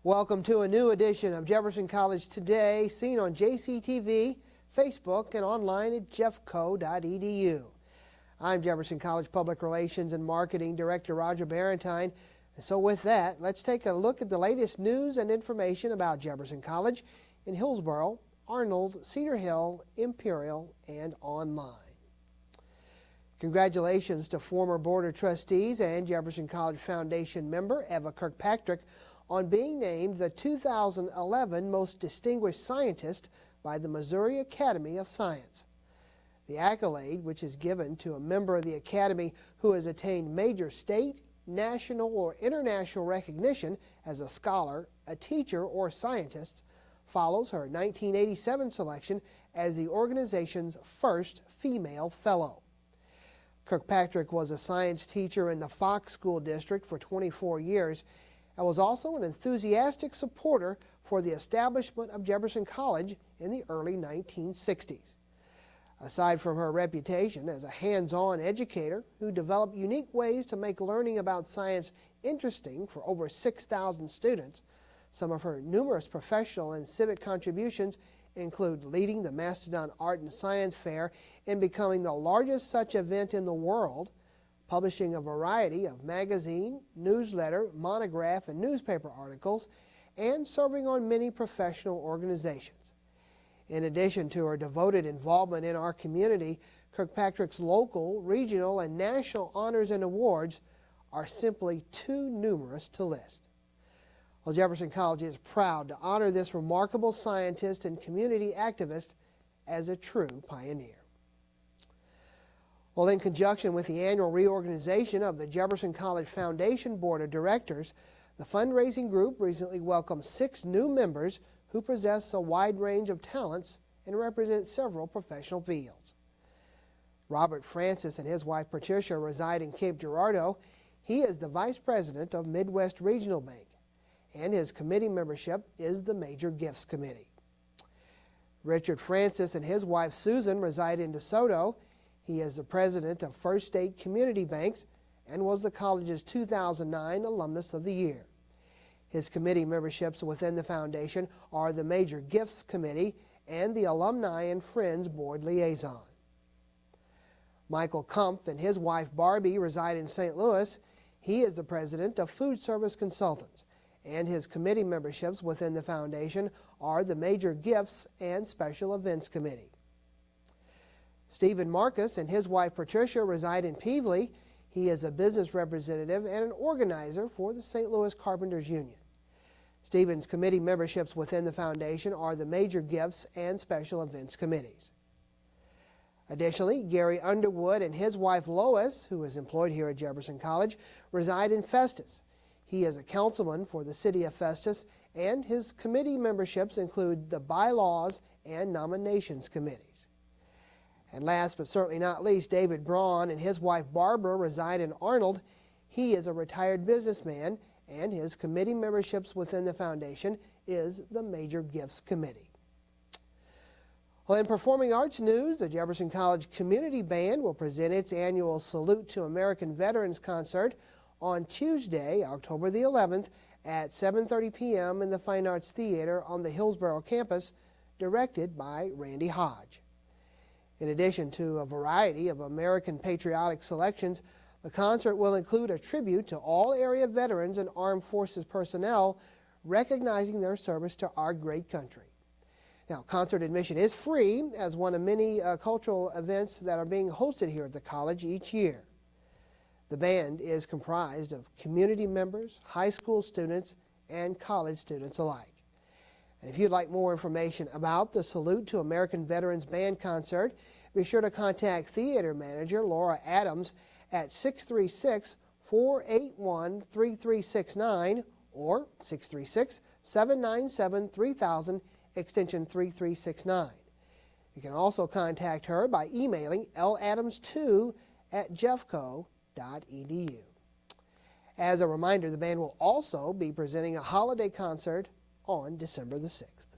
Welcome to a new edition of Jefferson College Today, seen on JCTV, Facebook, and online at jeffco.edu. I'm Jefferson College Public Relations and Marketing Director Roger Barentine. And so with that, let's take a look at the latest news and information about Jefferson College in Hillsborough, Arnold, Cedar Hill, Imperial, and online. Congratulations to former Board of Trustees and Jefferson College Foundation member Eva Kirkpatrick on being named the 2011 Most Distinguished Scientist by the Missouri Academy of Science. The accolade, which is given to a member of the Academy who has attained major state, national, or international recognition as a scholar, a teacher, or scientist, follows her 1987 selection as the organization's first female fellow. Kirkpatrick was a science teacher in the Fox School District for 24 years and was also an enthusiastic supporter for the establishment of Jefferson College in the early 1960s. Aside from her reputation as a hands-on educator who developed unique ways to make learning about science interesting for over 6,000 students, some of her numerous professional and civic contributions include leading the Mastodon Art and Science Fair and becoming the largest such event in the world, publishing a variety of magazine, newsletter, monograph, and newspaper articles, and serving on many professional organizations. In addition to her devoted involvement in our community, Kirkpatrick's local, regional, and national honors and awards are simply too numerous to list. Well, Jefferson College is proud to honor this remarkable scientist and community activist as a true pioneer. Well, in conjunction with the annual reorganization of the Jefferson College Foundation Board of Directors, the fundraising group recently welcomed 6 new members who possess a wide range of talents and represent several professional fields. Robert Francis and his wife Patricia reside in Cape Girardeau. He is the Vice President of Midwest Regional Bank, and his committee membership is the Major Gifts Committee. Richard Francis and his wife Susan reside in DeSoto. He is the president of First State Community Banks and was the college's 2009 Alumnus of the Year. His committee memberships within the foundation are the Major Gifts Committee and the Alumni and Friends Board Liaison. Michael Kumpf and his wife Barbie reside in St. Louis. He is the president of Food Service Consultants, and his committee memberships within the foundation are the Major Gifts and Special Events Committee. Stephen Marcus and his wife Patricia reside in Peevely. He is a business representative and an organizer for the St. Louis Carpenters Union. Stephen's committee memberships within the foundation are the Major Gifts and Special Events Committees. Additionally, Gary Underwood and his wife Lois, who is employed here at Jefferson College, reside in Festus. He is a councilman for the city of Festus, and his committee memberships include the Bylaws and Nominations Committees. And last but certainly not least, David Braun and his wife Barbara reside in Arnold. He is a retired businessman, and his committee memberships within the foundation is the Major Gifts Committee. Well, in performing arts news, the Jefferson College Community Band will present its annual Salute to American Veterans concert on Tuesday, October the 11th at 7:30 p.m. in the Fine Arts Theater on the Hillsborough campus, directed by Randy Hodge. In addition to a variety of American patriotic selections, the concert will include a tribute to all area veterans and armed forces personnel, recognizing their service to our great country. Now, concert admission is free as one of many cultural events that are being hosted here at the college each year. The band is comprised of community members, high school students, and college students alike. And if you'd like more information about the Salute to American Veterans Band concert, be sure to contact theater manager Laura Adams at 636-481-3369 or 636-797-3000, extension 3369. You can also contact her by emailing ladams2@jeffco.edu. As a reminder, the band will also be presenting a holiday concert on December the 6th.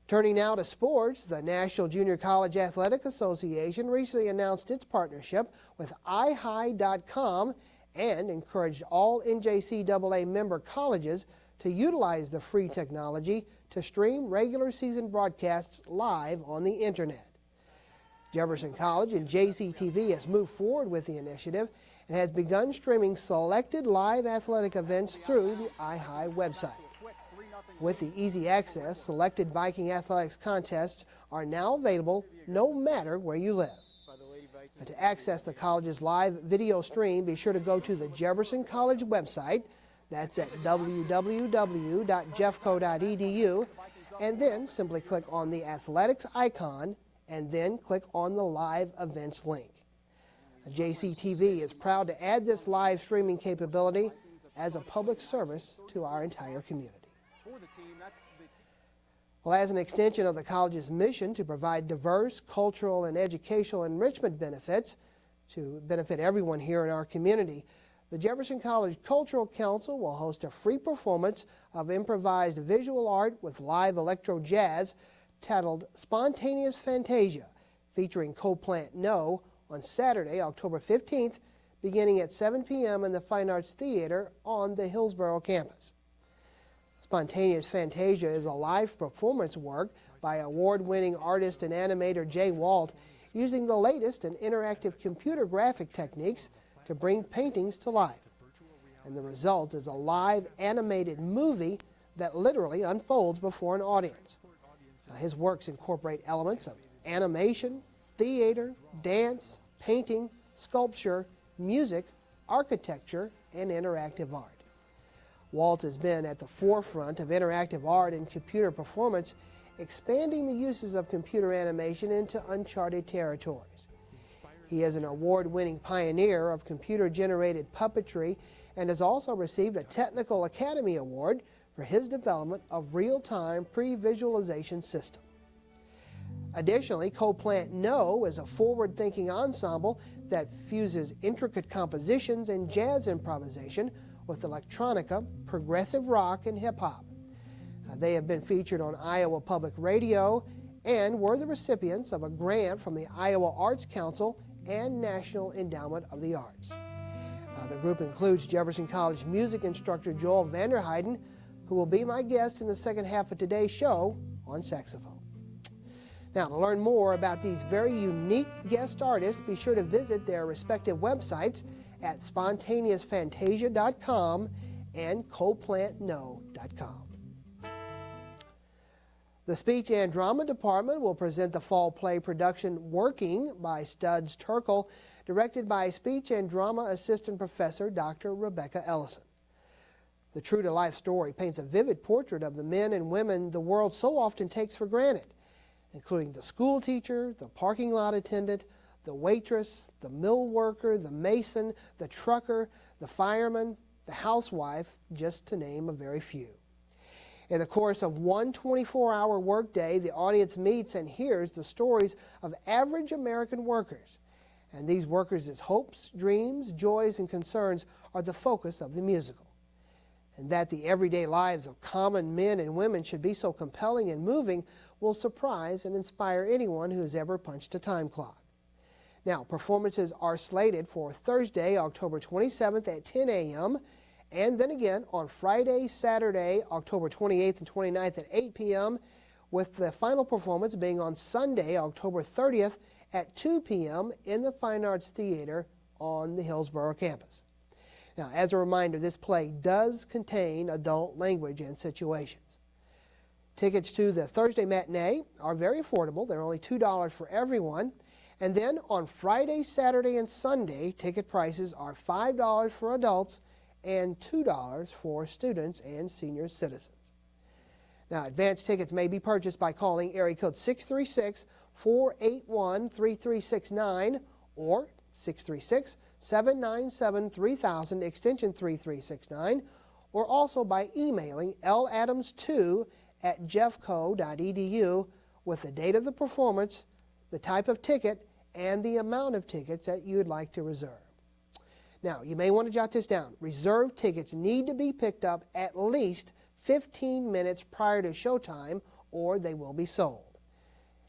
Turning now to sports, the National Junior College Athletic Association recently announced its partnership with iHigh.com and encouraged all NJCAA member colleges to utilize the free technology to stream regular season broadcasts live on the internet. Jefferson College and JCTV has moved forward with the initiative and has begun streaming selected live athletic events through the iHigh website. With the easy access, selected Viking athletics contests are now available no matter where you live. And to access the college's live video stream, be sure to go to the Jefferson College website. That's at www.jeffco.edu, and then simply click on the athletics icon and then click on the live events link. JCTV is proud to add this live streaming capability as a public service to our entire community. Well, as an extension of the college's mission to provide diverse cultural and educational enrichment benefits to benefit everyone here in our community, the Jefferson College Cultural Council will host a free performance of improvised visual art with live electro jazz titled Spontaneous Fantasia, featuring Co-Plant No on Saturday, October 15th, beginning at 7 p.m. in the Fine Arts Theater on the Hillsborough campus. Spontaneous Fantasia is a live performance work by award-winning artist and animator Jay Walt, using the latest in interactive computer graphic techniques to bring paintings to life. And the result is a live animated movie that literally unfolds before an audience. His works incorporate elements of animation, theater, dance, painting, sculpture, music, architecture, and interactive art. Walt has been at the forefront of interactive art and computer performance, expanding the uses of computer animation into uncharted territories. He is an award-winning pioneer of computer-generated puppetry and has also received a Technical Academy Award for his development of real-time pre-visualization system. Additionally, Co-Plant No is a forward-thinking ensemble that fuses intricate compositions and jazz improvisation with electronica, progressive rock, and hip-hop. They have been featured on Iowa Public Radio and were the recipients of a grant from the Iowa Arts Council and National Endowment of the Arts. The group includes Jefferson College music instructor Joel Vanderheyden, who will be my guest in the second half of today's show on saxophone. Now, to learn more about these very unique guest artists, be sure to visit their respective websites at spontaneousfantasia.com and coplantno.com. The Speech and Drama Department will present the fall play production Working by Studs Terkel, directed by Speech and Drama Assistant Professor Dr. Rebecca Ellison. The true-to-life story paints a vivid portrait of the men and women the world so often takes for granted, including the school teacher, the parking lot attendant, the waitress, the mill worker, the mason, the trucker, the fireman, the housewife, just to name a very few. In the course of one 24-hour workday, the audience meets and hears the stories of average American workers. And these workers' hopes, dreams, joys, and concerns are the focus of the musical. And that the everyday lives of common men and women should be so compelling and moving will surprise and inspire anyone who has ever punched a time clock. Now, performances are slated for Thursday, October 27th at 10 a.m., and then again on Friday, Saturday, October 28th and 29th at 8 p.m., with the final performance being on Sunday, October 30th at 2 p.m. in the Fine Arts Theater on the Hillsborough campus. Now, as a reminder, this play does contain adult language and situations. Tickets to the Thursday matinee are very affordable. They're only $2 for everyone. And then on Friday, Saturday, and Sunday, ticket prices are $5 for adults and $2 for students and senior citizens. Now, advance tickets may be purchased by calling area code 636-481-3369 or 636-797-3000 extension 3369, or also by emailing ladams2@jeffco.edu with the date of the performance, the type of ticket, and the amount of tickets that you'd like to reserve. Now, you may want to jot this down. Reserved tickets need to be picked up at least 15 minutes prior to showtime, or they will be sold.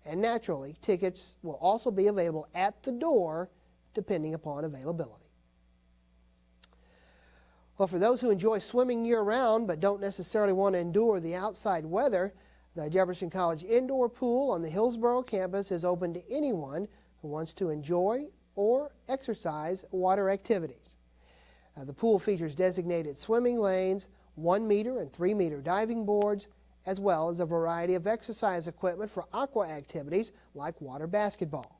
And naturally, tickets will also be available at the door depending upon availability. Well, for those who enjoy swimming year-round but don't necessarily want to endure the outside weather, the Jefferson College indoor pool on the Hillsborough campus is open to anyone who wants to enjoy or exercise water activities. The pool features designated swimming lanes, 1-meter and 3-meter diving boards, as well as a variety of exercise equipment for aqua activities like water basketball.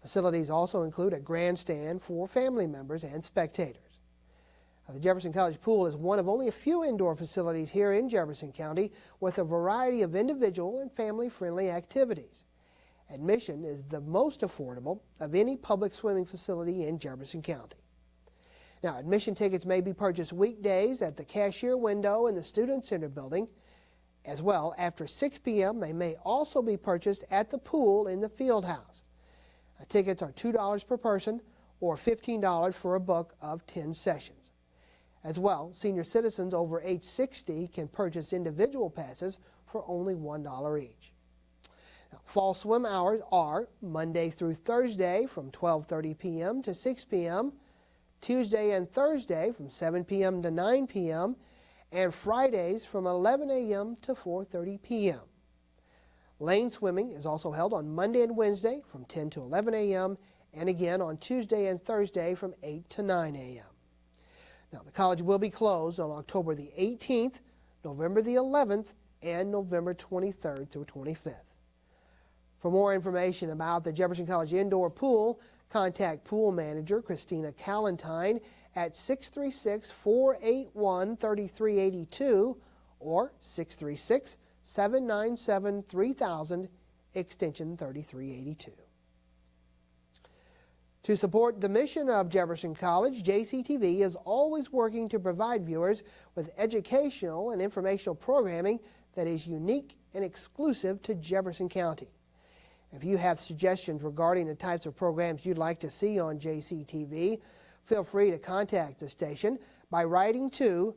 Facilities also include a grandstand for family members and spectators. The Jefferson College Pool is one of only a few indoor facilities here in Jefferson County with a variety of individual and family-friendly activities. Admission is the most affordable of any public swimming facility in Jefferson County. Now, admission tickets may be purchased weekdays at the cashier window in the Student Center building. As well, after 6 p.m., they may also be purchased at the pool in the field house. Tickets are $2 per person or $15 for a book of 10 sessions. As well, senior citizens over age 60 can purchase individual passes for only $1 each. Now, fall swim hours are Monday through Thursday from 12:30 p.m. to 6 p.m., Tuesday and Thursday from 7 p.m. to 9 p.m., and Fridays from 11 a.m. to 4:30 p.m. Lane swimming is also held on Monday and Wednesday from 10 to 11 a.m. and again on Tuesday and Thursday from 8 to 9 a.m. Now, the college will be closed on October the 18th, November the 11th, and November 23rd through 25th. For more information about the Jefferson College indoor pool, contact pool manager Christina Callentine at 636-481-3382 or 636-797-3000, extension 3382. To support the mission of Jefferson College, JCTV is always working to provide viewers with educational and informational programming that is unique and exclusive to Jefferson County. If you have suggestions regarding the types of programs you'd like to see on JCTV, feel free to contact the station by writing to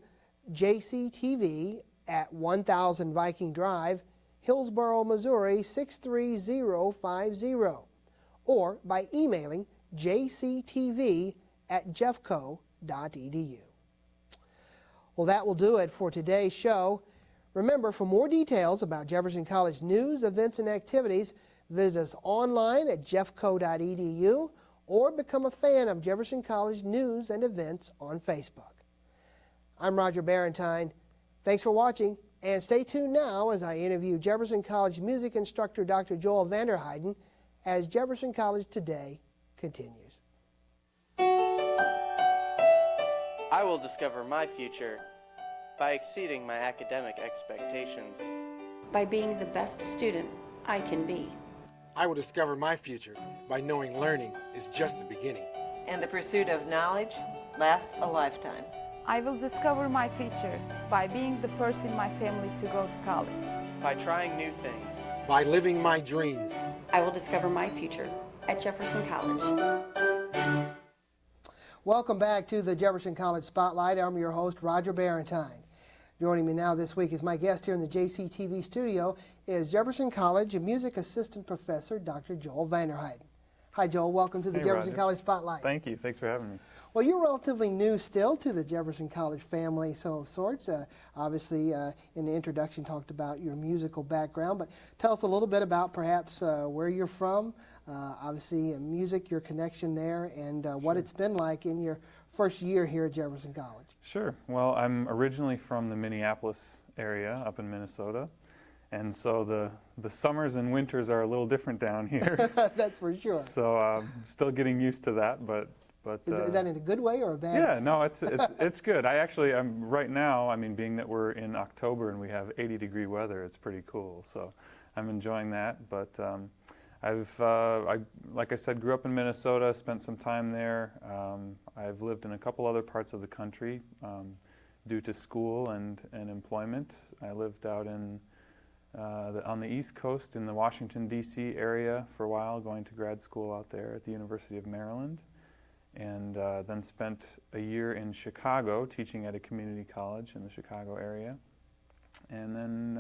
JCTV at 1000 Viking Drive, Hillsborough, Missouri 63050, or by emailing jctv@jeffco.edu. Well, that will do it for today's show. Remember, for more details about Jefferson College news, events, and activities, visit us online at jeffco.edu or become a fan of Jefferson College news and events on Facebook. I'm Roger Barentine. Thanks for watching, and stay tuned now as I interview Jefferson College music instructor Dr. Joel Vanderheyden as Jefferson College Today continues. I will discover my future by exceeding my academic expectations. By being the best student I can be. I will discover my future by knowing learning is just the beginning. And the pursuit of knowledge lasts a lifetime. I will discover my future by being the first in my family to go to college. By trying new things. By living my dreams. I will discover my future at Jefferson College. Welcome back to the Jefferson College Spotlight. I'm your host, Roger Barentine. Joining me now this week as my guest here in the JCTV studio is Jefferson College Music Assistant Professor Dr. Joel Vanderheyden. Hi, Joel. Welcome to the Jefferson College Spotlight. Thank you. Thanks for having me. Well, you're relatively new still to the Jefferson College family, so of sorts. Obviously, in the introduction, talked about your musical background, but tell us a little bit about perhaps where you're from, obviously music, your connection there, and what it's been like in your first year here at Jefferson College. Sure. Well, I'm originally from the Minneapolis area up in Minnesota, and so the summers and winters are a little different down here. That's for sure. So still getting used to that, but is that in a good way or a bad way? Yeah, no, it's good. I'm right now, I mean, being that we're in October and we have 80-degree weather, it's pretty cool. So I'm enjoying that. But I like I said, grew up in Minnesota, spent some time there. I've lived in a couple other parts of the country due to school and employment. I lived out in on the East Coast in the Washington, D.C. area for a while, going to grad school out there at the University of Maryland. And then spent a year in Chicago teaching at a community college in the Chicago area. And then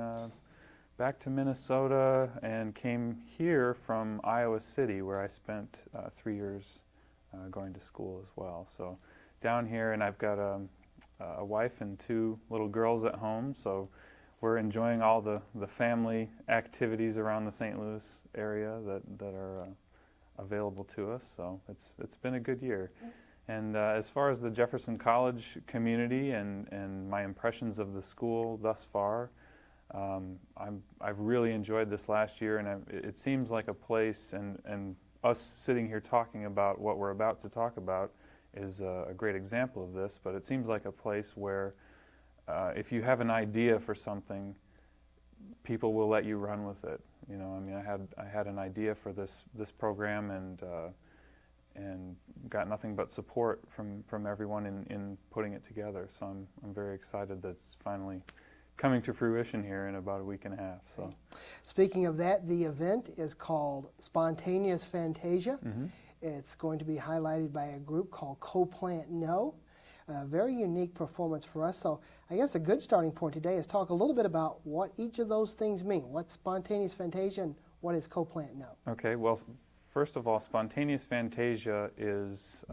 back to Minnesota and came here from Iowa City, where I spent 3 years going to school as well. So down here, and I've got a wife and 2 little girls at home, so we're enjoying all the family activities around the St. Louis area that are available to us. So it's been a good year. And as far as the Jefferson College community and my impressions of the school thus far, I've really enjoyed this last year, and it seems like a place, and us sitting here talking about what we're about to talk about is a great example of this, but it seems like a place where if you have an idea for something, people will let you run with it. You know, I mean, I had an idea for this program, and got nothing but support from everyone in putting it together. So I'm very excited that it's finally coming to fruition here in about a week and a half. So, Speaking of that, the event is called Spontaneous Fantasia. It's going to be highlighted by a group called Co-Plant No. A very unique performance for us. So I guess a good starting point today is talk a little bit about what each of those things mean. What's Spontaneous Fantasia and what is Co-Plant No? okay, well, first of all, Spontaneous Fantasia is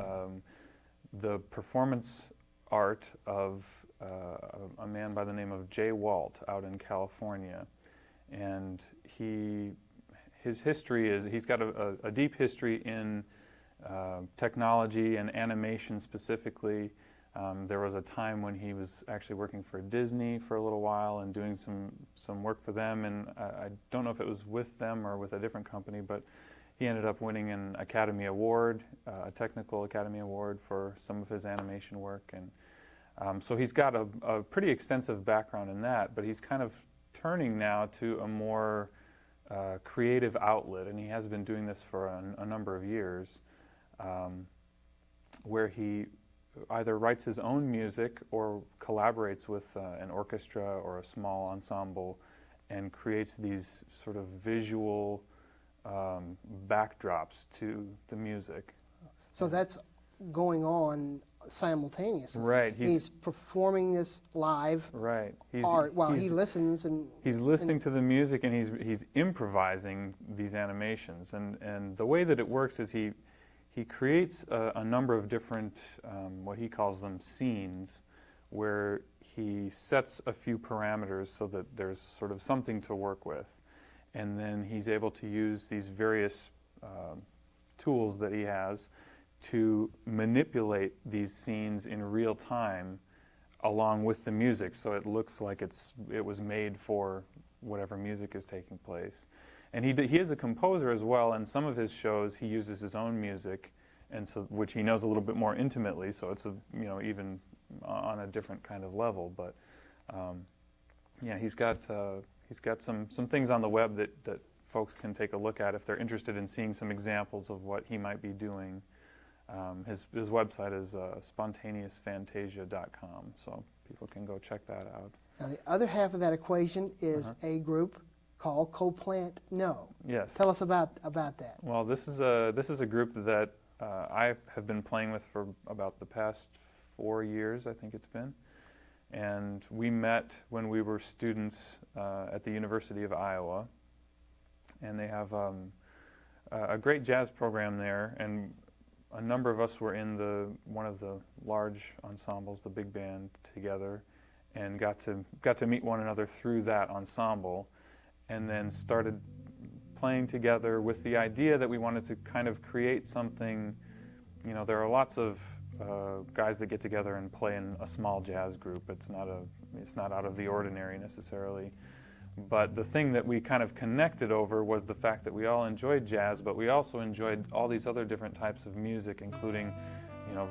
the performance art of a man by the name of Jay Walt out in California. And his history is, he's got a deep history in technology and animation specifically. There was a time when he was actually working for Disney for a little while and doing some work for them, and I don't know if it was with them or with a different company, but he ended up winning an Academy Award, a Technical Academy Award for some of his animation work. And so he's got a pretty extensive background in that, but he's kind of turning now to a more creative outlet, and he has been doing this for a number of years, where he either writes his own music or collaborates with an orchestra or a small ensemble and creates these sort of visual backdrops to the music. So that's going on simultaneously. Right. He's performing this live Right. art while he listens and he's listening to the music, and he's improvising these animations. And the way that it works is he creates a number of different what he calls them scenes, where he sets a few parameters so that there's sort of something to work with. And then he's able to use these various tools that he has to manipulate these scenes in real time along with the music, so it looks like it was made for whatever music is taking place. And he is a composer as well, and some of his shows he uses his own music, and so which he knows a little bit more intimately, so it's even on a different kind of level. But yeah, he's got some things on the web that folks can take a look at if they're interested in seeing some examples of what he might be doing. His website is spontaneousfantasia.com, so people can go check that out. Now the other half of that equation is a group called Co-Plant No. Yes. Tell us about that. Well, this is a group that I have been playing with for about the past 4 years, I think it's been. And we met when we were students at the University of Iowa. And they have a great jazz program there, and a number of us were in one of the large ensembles, the big band, together, and got to meet one another through that ensemble, and then started playing together with the idea that we wanted to kind of create something. You know, there are lots of guys that get together and play in a small jazz group. It's not out of the ordinary necessarily. But the thing that we kind of connected over was the fact that we all enjoyed jazz, but we also enjoyed all these other different types of music, including,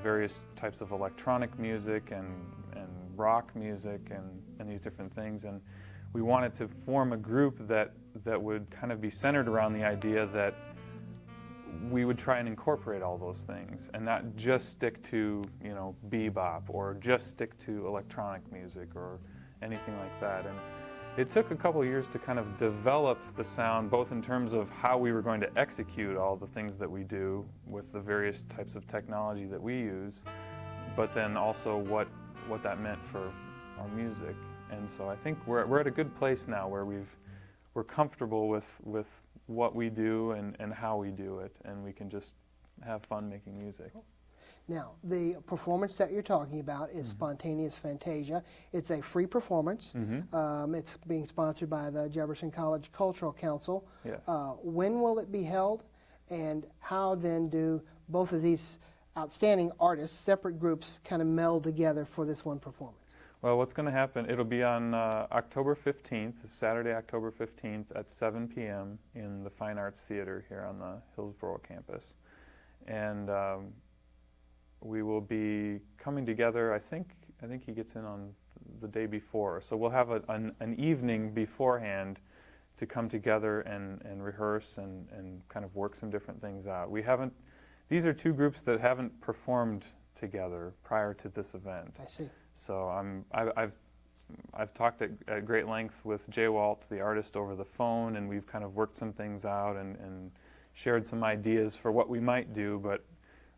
various types of electronic music and rock music and these different things. And we wanted to form a group that would kind of be centered around the idea that we would try and incorporate all those things and not just stick to, bebop or just stick to electronic music or anything like that. And it took a couple of years to kind of develop the sound, both in terms of how we were going to execute all the things that we do with the various types of technology that we use, but then also what that meant for our music. And so I think we're at a good place now where we're comfortable with what we do and how we do it, and we can just have fun making music. Now, the performance that you're talking about is Spontaneous Fantasia. It's a free performance. It's being sponsored by the Jefferson College Cultural Council. Yes. When will it be held, and how then do both of these outstanding artists, separate groups, kind of meld together for this one performance? Well, what's going to happen, it'll be on October 15th, Saturday, October 15th at 7 p.m. in the Fine Arts Theater here on the Hillsborough campus. And we will be coming together, I think he gets in on the day before. So we'll have an evening beforehand to come together and rehearse and kind of work some different things out. These are two groups that haven't performed together prior to this event. I see. So I've talked at great length with Jay Walt, the artist, over the phone, and we've kind of worked some things out and shared some ideas for what we might do, but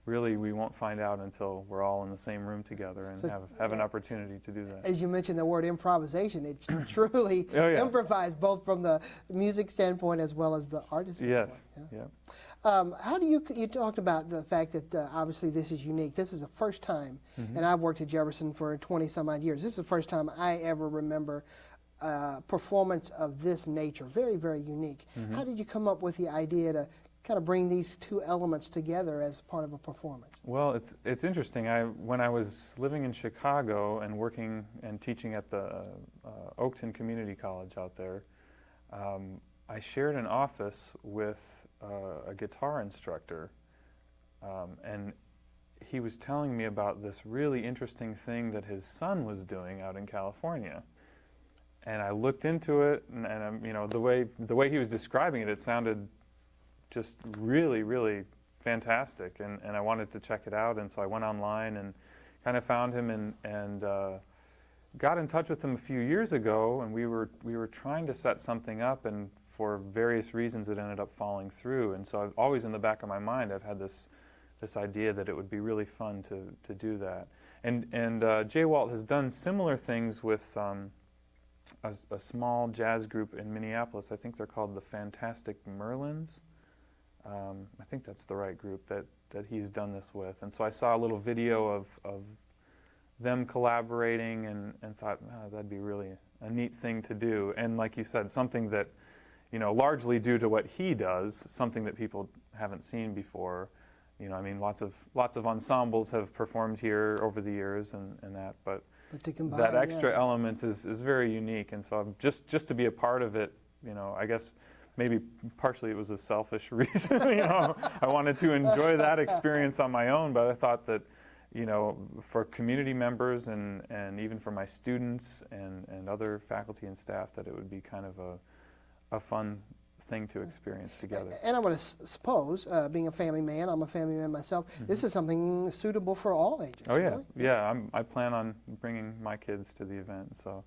really we won't find out until we're all in the same room together and have an opportunity to do that. As you mentioned the word improvisation, it's truly improvised, both from the music standpoint as well as the artist standpoint. Yes, Yeah. yeah. How do you talked about the fact that obviously this is unique. This is the first time, and I've worked at Jefferson for 20 some odd years. This is the first time I ever remember performance of this nature. Very, very unique. How did you come up with the idea to kind of bring these two elements together as part of a performance? Well, it's interesting. When I was living in Chicago and working and teaching at the Oakton Community College out there, I shared an office with a guitar instructor, and he was telling me about this really interesting thing that his son was doing out in California. And I looked into it, and you know, the way he was describing it, it sounded just really, really fantastic, and I wanted to check it out. And so I went online and kind of found him and got in touch with him a few years ago, and we were trying to set something up, and for various reasons it ended up falling through. And so I've always in the back of my mind I've had this idea that it would be really fun to do that. And Jay Walt has done similar things with a small jazz group in Minneapolis. I think they're called the Fantastic Merlins. I think that's the right group that he's done this with. And so I saw a little video of them collaborating and thought, oh, that'd be really a neat thing to do. And like you said, something that, you know, largely due to what he does, something that people haven't seen before. You know, I mean, lots of ensembles have performed here over the years and that, but to combine, that extra element is very unique. And so just to be a part of it, you know, I guess maybe partially it was a selfish reason. You know, I wanted to enjoy that experience on my own, but I thought that, you know, for community members and even for my students and other faculty and staff, that it would be kind of a fun thing to experience together. And I would suppose, being a family man, I'm a family man myself, this is something suitable for all ages. Oh yeah, really? yeah. I plan on bringing my kids to the event, so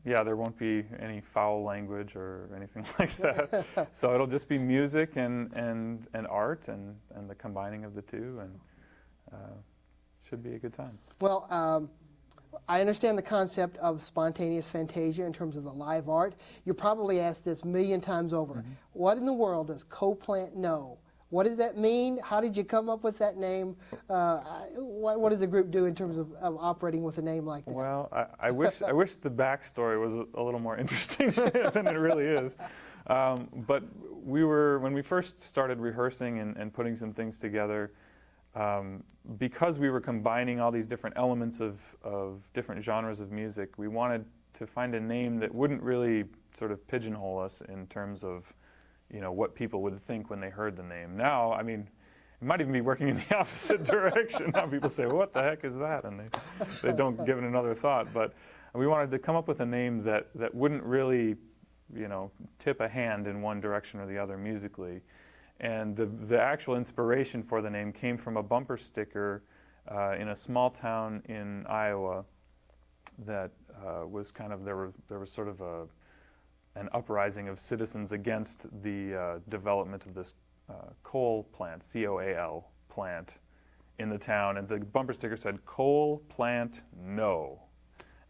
yeah, there won't be any foul language or anything like that. So it'll just be music and art and the combining of the two, and should be a good time. Well, I understand the concept of Spontaneous Fantasia in terms of the live art. You're probably asked this a million times over. What in the world does co-plant know? What does that mean? How did you come up with that name? What does the group do in terms of operating with a name like that? Well, I wish the backstory was a little more interesting than it really is. But when we first started rehearsing and putting some things together, because we were combining all these different elements of different genres of music, we wanted to find a name that wouldn't really sort of pigeonhole us in terms of, you know, what people would think when they heard the name. Now, I mean, it might even be working in the opposite direction. Now people say, what the heck is that? And they don't give it another thought. But we wanted to come up with a name that wouldn't really, you know, tip a hand in one direction or the other musically. And the actual inspiration for the name came from a bumper sticker in a small town in Iowa that was kind of, there was sort of an uprising of citizens against the development of this coal plant, C-O-A-L plant, in the town. And the bumper sticker said, "Coal plant, no."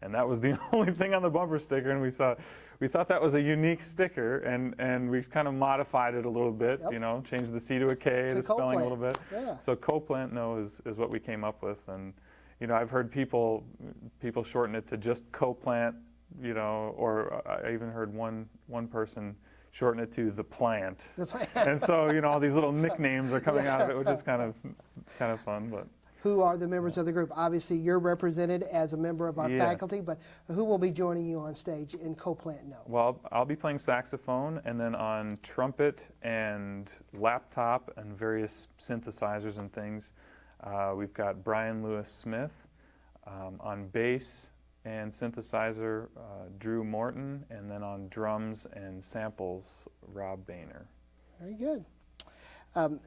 And that was the only thing on the bumper sticker, and we thought, we thought that was a unique sticker, and we've kind of modified it a little bit. Yep. You know, changed the C to a K, the spelling a little bit. Yeah. So co-plant no is what we came up with, and you know, I've heard people shorten it to just co-plant. You know, or I even heard one person shorten it to the plant. The plant. And so, you know, all these little nicknames are coming out of it, which is kind of fun. But Who are the members of the group? Obviously, you're represented as a member of our Yeah. faculty, but who will be joining you on stage in co-plant no? well, I'll be playing saxophone, and then on trumpet and laptop and various synthesizers and things, we've got Brian Lewis Smith. On bass and synthesizer, Drew Morton, and then on drums and samples, Rob Boehner. Very good.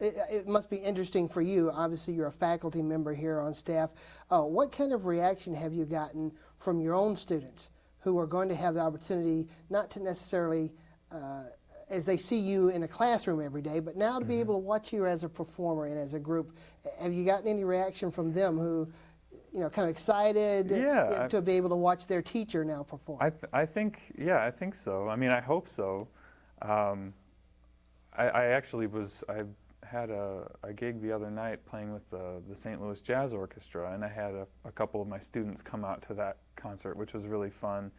It must be interesting for you. Obviously, you're a faculty member here on staff. What kind of reaction have you gotten from your own students who are going to have the opportunity not to necessarily, as they see you in a classroom every day, but now to be able to watch you as a performer and as a group? Have you gotten any reaction from them who, you know, kind of excited to be able to watch their teacher now perform? I think so. I mean, I hope so. I actually I had a gig the other night playing with the St. Louis Jazz Orchestra, and I had a couple of my students come out to that concert, which was really fun.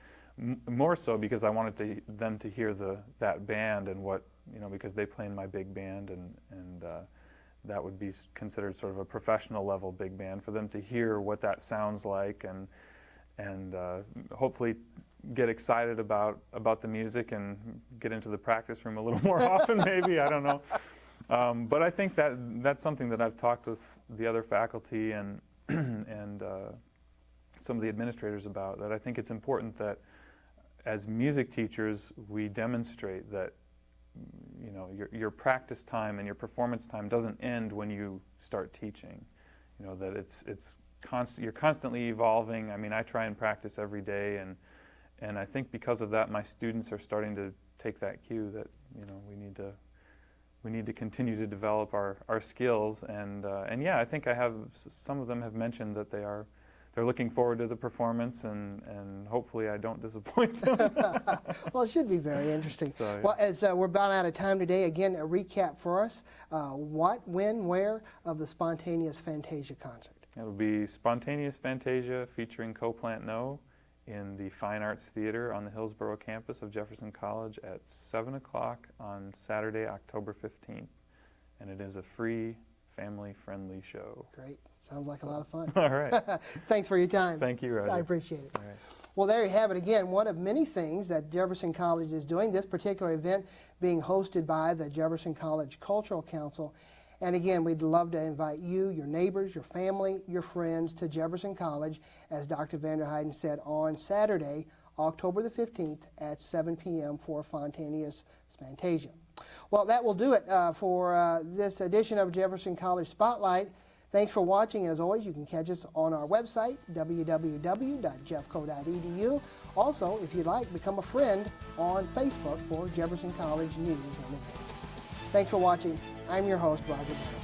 More so because I wanted them to hear that band and what, you know, because they play in my big band, and that would be considered sort of a professional level big band, for them to hear what that sounds like, and hopefully get excited about the music and get into the practice room a little more often, maybe. I don't know. But I think that's something that I've talked with the other faculty and some of the administrators about, that I think it's important that as music teachers we demonstrate that, you know, your practice time and your performance time doesn't end when you start teaching. You know, that you're constantly evolving. I mean, I try and practice every day, and I think because of that, my students are starting to take that cue that, you know, we need to continue to develop our skills, and yeah, I think some of them have mentioned that they're looking forward to the performance, and hopefully I don't disappoint them. Well, it should be very interesting. So, yeah. Well, as we're about out of time today, again, a recap for us. What, when, where of the Spontaneous Fantasia concert? It'll be Spontaneous Fantasia featuring Co-Plant No in the Fine Arts Theater on the Hillsborough campus of Jefferson College at 7 o'clock on Saturday, October 15th. And it is a free, family-friendly show. Great. Sounds like a lot of fun. All right. Thanks for your time. Thank you, Roger. I appreciate it. All right. Well, there you have it again, one of many things that Jefferson College is doing. This particular event being hosted by the Jefferson College Cultural Council. And again, we'd love to invite you, your neighbors, your family, your friends to Jefferson College, as Dr. Vanderheyden said, on Saturday, October the 15th at 7 p.m. for Spontaneous Fantasia. Well, that will do it for this edition of Jefferson College Spotlight. Thanks for watching. As always, you can catch us on our website, www.jeffco.edu. Also, if you'd like, become a friend on Facebook for Jefferson College News and Events. Thanks for watching. I'm your host, Roger Bennett.